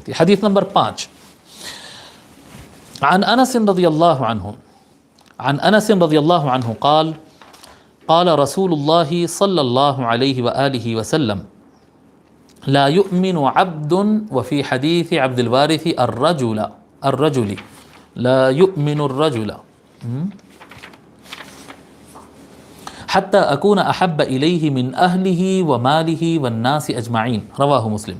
سکتی. حدیث نمبر 5 عن انس رضی اللہ عنہ عن انس رضی اللہ عنہ قال قال رسول اللہ صلی اللہ علیہ وآلہ وسلم لا يؤمن عبد وفي حديث عبد الوارث الرجل لا يؤمن الرجل حتى أكون أحب إليه من أهله وماله والناس أجمعين رواه مسلم.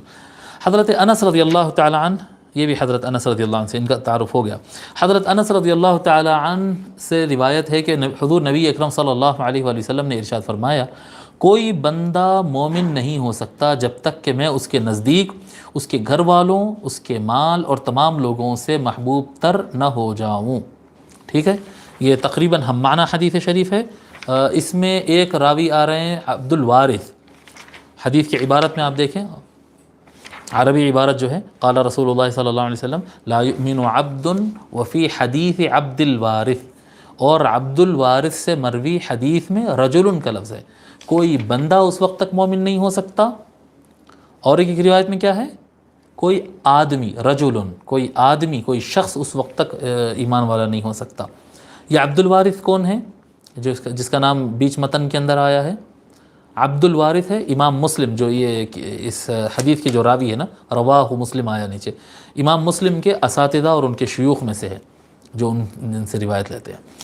حضرت انس رضی اللہ تعالی عنہ، یہ بھی حضرت انس رضی اللہ عنہ سے ان کا تعارف ہو گیا. حضرت انس رضی اللہ تعالی عنہ سے روایت ہے کہ حضور نبی اکرم صلی اللہ علیہ وآلہ وسلم نے ارشاد فرمایا کوئی بندہ مومن نہیں ہو سکتا جب تک کہ میں اس کے نزدیک اس کے گھر والوں، اس کے مال اور تمام لوگوں سے محبوب تر نہ ہو جاؤں. ٹھیک ہے، یہ تقریباً ہم معنی حدیث شریف ہے. اس میں ایک راوی آ رہے ہیں عبد الوارث. حدیث کی عبارت میں آپ دیکھیں، عربی عبارت جو ہے قال رسول اللہ صلی اللہ علیہ وسلم لا یؤمن عبد وفی حدیث عبد الوارث، اور عبد الوارث سے مروی حدیث میں رجل کا لفظ ہے. کوئی بندہ اس وقت تک مومن نہیں ہو سکتا. اور ایک روایت میں کیا ہے، کوئی آدمی، رجل، کوئی آدمی، کوئی شخص اس وقت تک ایمان والا نہیں ہو سکتا. یہ عبد الوارث کون ہے جو جس کا نام بیچ متن کے اندر آیا ہے؟ عبد الوارث ہے امام مسلم، جو یہ اس حدیث کے جو راوی ہے نا، رواہ مسلم آیا نیچے، امام مسلم کے اساتذہ اور ان کے شیوخ میں سے ہے جو ان سے روایت لیتے ہیں.